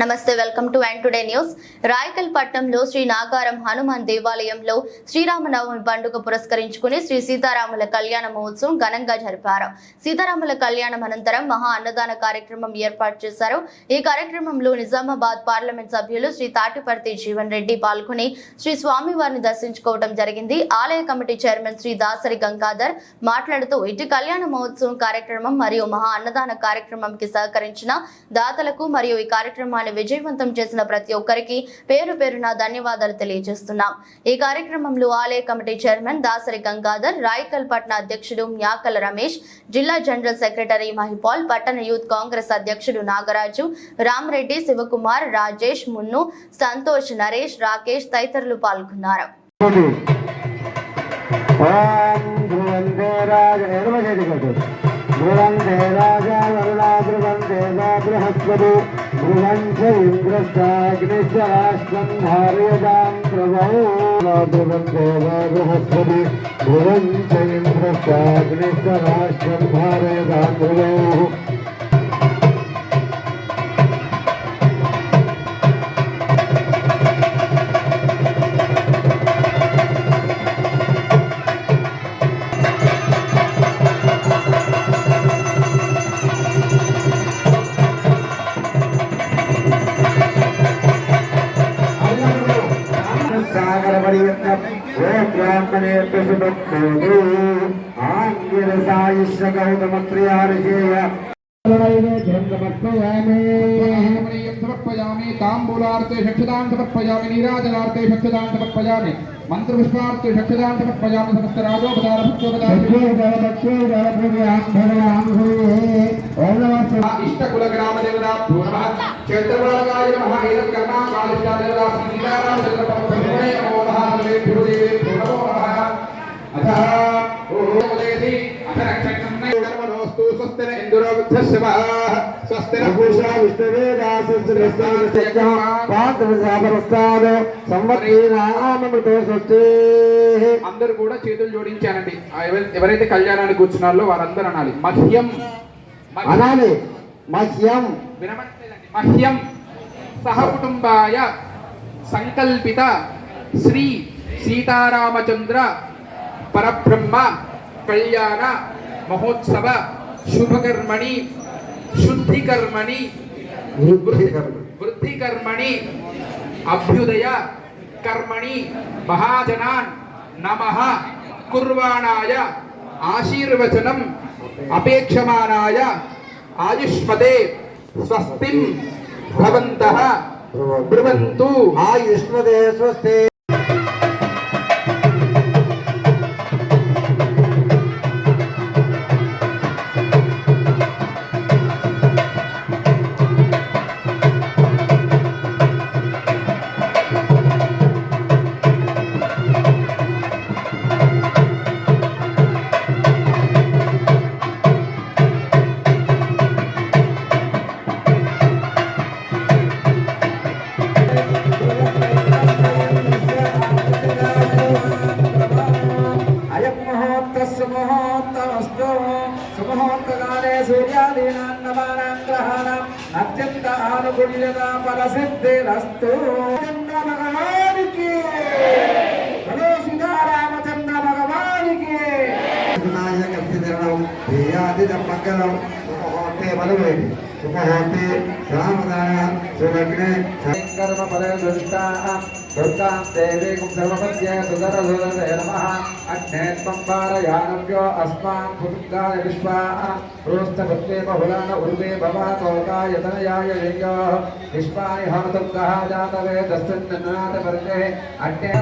నమస్తే, welcome to and today news. Raikal పట్టణంలో శ్రీ నాగారం హనుమాన్ దేవాలయంలో శ్రీరామనవమి పండుగ పురస్కరించుకుని శ్రీ సీతారాముల కళ్యాణ మహోత్సవం ఘనంగా జరిపారు. సీతారాముల కళ్యాణం అనంతరం మహా అన్నదాన కార్యక్రమం ఏర్పాటు చేశారు. ఈ కార్యక్రమంలో నిజామాబాద్ పార్లమెంట్ సభ్యులు శ్రీ తాటిపర్తి జీవన్ రెడ్డి పాల్గొని శ్రీ స్వామివారిని దర్శించుకోవడం జరిగింది. ఆలయ కమిటీ చైర్మన్ శ్రీ దాసరి గంగాధర్ మాట్లాడుతూ ఇటు కళ్యాణ మహోత్సవం కార్యక్రమం మరియు మహా అన్నదాన కార్యక్రమంకి సహకరించిన దాతలకు మరియు ఈ కార్యక్రమాన్ని విజయవంతం చేసిన ప్రతి ఒక్కరికి పేరు పేరున ధన్యవాదాలు తెలియజేస్తున్నాం. ఈ కార్యక్రమంలో ఆలయ కమిటీ చైర్మన్ దాసరి గంగాధర్, రాయకల్ పట్టణ అధ్యక్షుడు మ్యాకల రమేష్, జిల్లా జనరల్ సెక్రటరీ మహిపాల్, పట్టణ యూత్ కాంగ్రెస్ అధ్యక్షుడు నాగరాజు, రామరెడ్డి, శివకుమార్, రాజేష్, మున్ను, సంతోష్, నరేష్, రాకేష్ తదితరులు పాల్గొన్నారు. బృహస్పతి బృహంచ ఇంద్రస్తాగ్నిశ్చరాష్ట్రం ధారయదాం ప్రభో బృహస్పతి బృహంచ ఇంద్రస్తాగ్నిశ్చరాష్ట్రం ధారయదాం ప్రభో. समर्पयामि तांबूलार्थे चक्षुदान समर्पयामि नीराजनार्थे चक्षुदान समर्पयामि मंत्रपुष्पार्थे चक्षुदान समर्पयामि समस्त राजोपचार इष्टकुल ग्राम देवता नमः क्षेत्रपालकाय नमः एतत् कर्मा कालिष्टा देवता सीताराम चंद्रपत्रे नमो नमः देवे नमो नमः अतः ओम देवी अथ रक्षकन्ने नमोस्तु स्वस्तिन इंद्रो विद्धस्वः स्वस्तिन पूषा विष्णुवेदासस्त्रस्तानस्त्या పాత్రసాపరస్తాద సంవత్సరామృతో స్వస్తి. అందరూ కూడా చేతులు జోడించానండి. ఎవరైతే కళ్యాణానికి కూర్చున్నారో వారందరూ అనాలి మహ్యం అనాలి. మహ్యం వినమట్లేదండి. మహ్యం సహ కుటుంబాయ సంకల్పిత శ్రీ సీతారామచంద్ర పరబ్రహ్మ కళ్యాణ మహోత్సవ శుభకర్మణి శుద్ధికర్మణి వృద్ధికర్మణి అభ్యుదయ కర్మణి మహాజనాన్ నమః కుర్వాణాయ ఆశీర్వచనం అపేక్షమానాయ ఆయుష్మతే స్వస్తిం భవంతః బ్రువంతు. ఆయుష్మతే స్వస్తి. సుముహూర్తకాలే సూర్యాదీనాం నవానాం గ్రహాణాం అత్యంత ఆనుకూల్యతా ఫలసిద్ధిరస్తు. భగవానికి హలో సీతారామచంద్ర భగవానికి వినాయకం మంగళం. సుముహూర్తే బలవేది సుముహూర్తే సామదాన సులగ్నే సంకర్మ ఫలే దృష్టా దుర్గాం దేవీం సర్వపద్య సుదరసుదరే నమః. అగ్నేత్వం పారయానవ్యో అస్మాన్ పురుగాయ విశ్వా ప్రోస్తపత్రే బహుళాన ఉర్వే భవాతోకాయ తనయాయ లింగో విశ్వాని హమతుర్గః జాతవే దస్తన్నాత పర్గే అగ్నే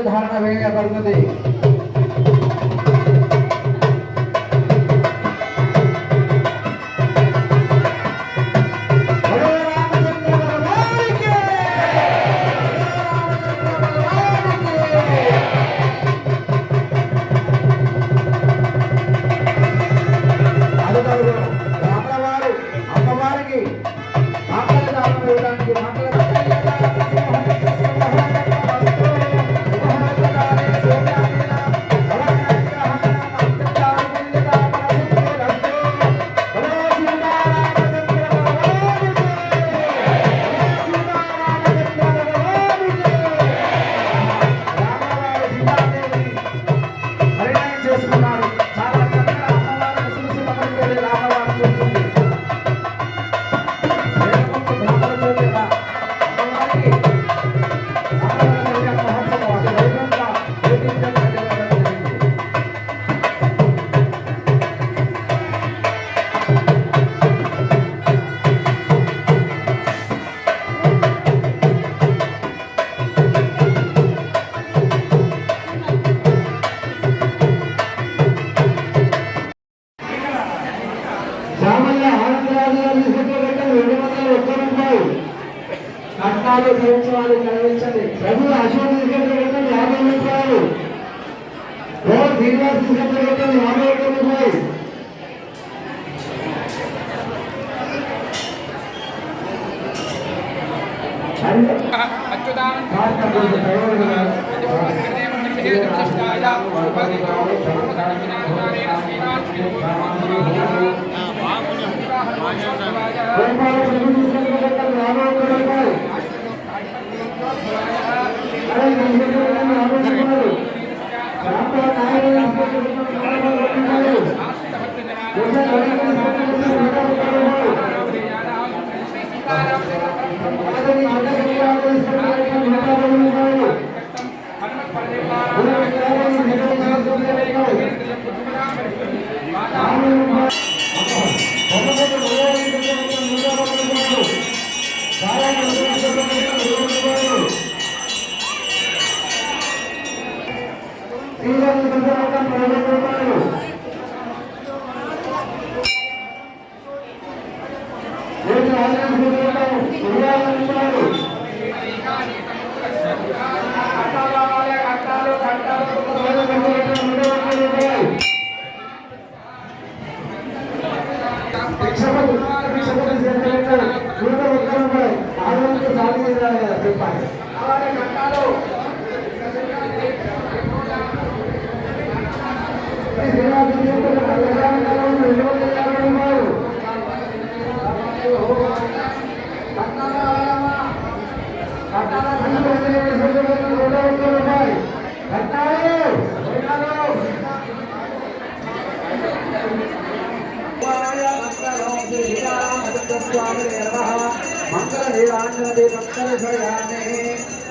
ధారణ వేయబడినది. పుష్పాలు ధరించడానికి కనిపించండి. ప్రభు అశోక్ తీసుకెళ్ళగట్టం 50 రూపాయలు. శ్రీనివాస్ తీసుకెళ్ళగట్టం 51 రూపాయలు.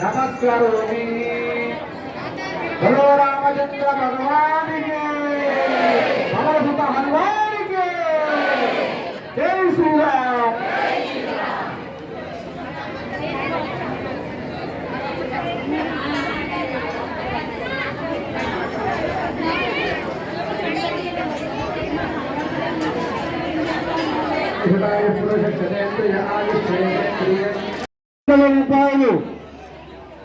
नमस्कारोमि बोलो रामचंद्र भगवान की भगवत हनुमान की जय श्री राम। రూపాయలు.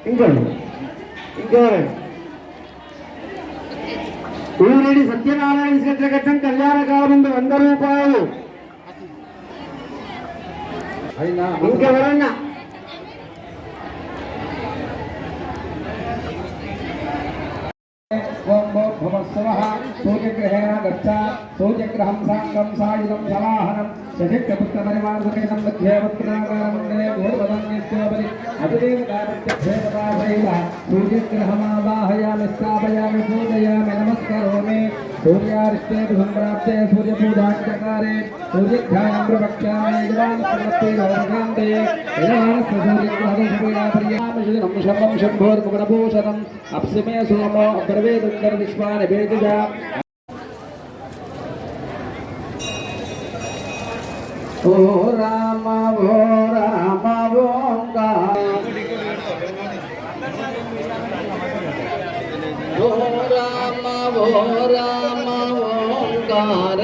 ఇంకోండి ఇంకెవరండి? ఊరేడి సత్యనారాయణ తీసుకెళ్ళగట్టం కళ్యాణకాలం 100 రూపాయలు. ఇంకెవరన్నా? ओम भवस्वः सूर्यग्रहेण गच्छ सूर्यग्रहं साङ्गं सायुधं समाहनं शशिक्षपुत्रपरिवारसहितं लक्ष्यपुत्राकारमण्डले भूर्वदन्यस्योपरि अतिदेव गायत्र्यभेदपाशैव सूर्यग्रहमावाहयामि स्थापयामि पूजयामि नमस्करोमि सूर्यारिष्टेतु सम्प्राप्ते सूर्यपूजाचकारे सूर्यध्यानं प्रवक्ष्यामि यजमानस्तमस्ते गौरकान्ते यजमानस्य सूर्यग्रहदशपूजापर्यामि शम्भं शम्भोर्मुकुटभूषणम् अप्सिमे सोमो अब्रवीदुन्दर विश्वानि वेदिजा ओ राम ओंकार ओ राम ओंकार